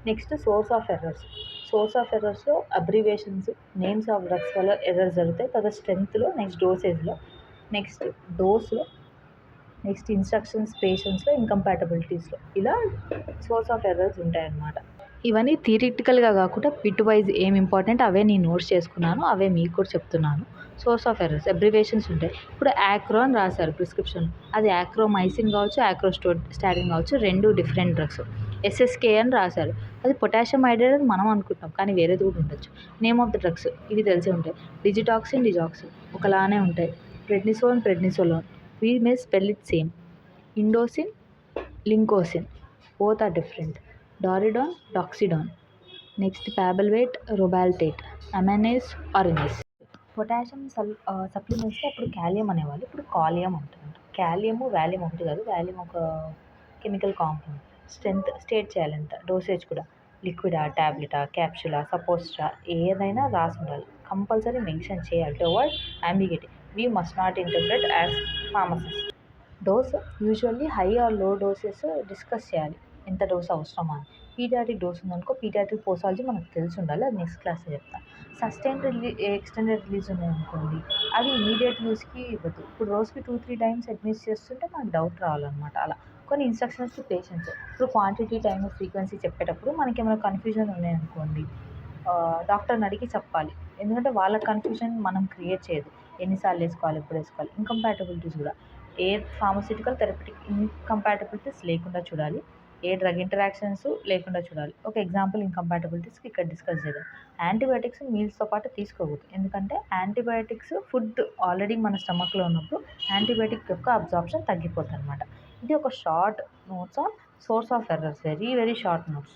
Next source of errors. Source of ఎర్రర్స్‌లో abbreviations, names of drugs వల్ల errors జరుగుతాయి. తర్వాత స్ట్రెంగ్త్‌లో, నెక్స్ట్ డోసేజ్‌లో, నెక్స్ట్ డోస్‌లో, నెక్స్ట్ ఇన్స్ట్రక్షన్స్, పేషెంట్స్‌లో, ఇన్‌కంపాటబిలిటీస్‌లో ఇలా సోర్స్ ఆఫ్ ఎర్రర్స్ ఉంటాయన్నమాట. ఇవన్నీ థియరిటికల్‌గా కాకుండా బిట్ వైజ్ ఏం ఇంపార్టెంట్ అవే నేను నోట్స్ చేసుకున్నాను. అవే మీకు కూడా చెప్తున్నాను. సోర్స్ ఆఫ్ ఎర్రర్స్, అబ్రివియేషన్స్ ఉంటాయి. ఇప్పుడు యాక్రో అని రాశారు ప్రిస్క్రిప్షన్. అది యాక్రోమైసిన్ కావచ్చు, యాక్రోస్టాటిన్ కావచ్చు, 2 డిఫరెంట్ డ్రగ్స్. ఎస్ఎస్కే అని రాశారు. అది పొటాషియం హైడ్రేట్ అని మనం అనుకుంటాం, కానీ వేరేది కూడా ఉండొచ్చు. నేమ్ ఆఫ్ ద డ్రగ్స్ ఇవి తెలిసే ఉంటాయి. డిజిటాక్సిన్ ఒకలానే ఉంటాయి. Prednisolone we may spell it same. Indocin, Lincocin both are different. Doriden, Doxidan, next Pabalate, Robalate, Ananase, Orinase. Potassium సప్లిమెంట్స్లో అప్పుడు కాలియం అనేవాళ్ళు, ఇప్పుడు కాలియం అంటున్నారు. కాలియము వాల్యూమ్ ఒకటి కాదు, వాల్యూమ్ ఒక కెమికల్ కాంపౌండ్. స్ట్రెంత్ స్టేట్ చేయాలి ఎంత, డోసేజ్ కూడా లిక్విడా, ట్యాబ్లెటా, క్యాప్సులా, సపోస్టా ఏదైనా రాసి ఉండాలి. కంపల్సరీ మెన్షన్ చేయాలి. To avoid ambiguity we must not interpret as pharmacist. Dose usually high or low doses discuss చేయాలి, ఎంత డోస్ అవసరమా అని. పీడియాట్రిక్ డోస్ ఉందనుకో, పీడియాట్రిక్ పోసాలజీ మనకు తెలిసి ఉండాలి, అది నెక్స్ట్ క్లాస్లో చెప్తాను. ఎక్స్టెండెడ్ రిలీజ్ ఉన్నాయనుకోండి, అవి ఇమీడియట్ యూస్కి ఇవ్వద్దు. ఇప్పుడు రోజుకి 2-3 టైమ్స్ అడ్మిట్ చేస్తుంటే మనకు డౌట్ రావాలన్నమాట. అలా కొన్ని ఇన్స్ట్రక్షన్స్ టు పేషెంట్స్. ఇప్పుడు క్వాంటిటీ, టైమ్, ఫ్రీక్వెన్సీ చెప్పేటప్పుడు మనకి ఏమైనా కన్ఫ్యూజన్ ఉన్నాయనుకోండి, డాక్టర్ని అడిగి చెప్పాలి. ఎందుకంటే వాళ్ళ కన్ఫ్యూజన్ మనం క్రియేట్ చేయదు. ఎన్నిసార్లు వేసుకోవాలి, ఎప్పుడు వేసుకోవాలి. ఇంకంపాటబిలిటీస్ కూడా ఏ ఫార్మస్యూటికల్ థెరపటిక్ ఇంకంపాటబిలిటీస్ లేకుండా చూడాలి, ఏ డ్రగ్ ఇంటరాక్షన్స్ లేకుండా చూడాలి. ఒక ఎగ్జాంపుల్ ఇంకంపాటబిలిటీస్కి ఇక్కడ డిస్కస్ చేద్దాం. యాంటీబయాటిక్స్ మీల్స్తో పాటు తీసుకోకూడదు. ఎందుకంటే యాంటీబయాటిక్స్ ఫుడ్ ఆల్రెడీ మన స్టమక్లో ఉన్నప్పుడు యాంటీబయాటిక్ యొక్క అబ్జార్ప్షన్ తగ్గిపోతుంది అనమాట. ఇది ఒక short notes on source of errors, very very short notes.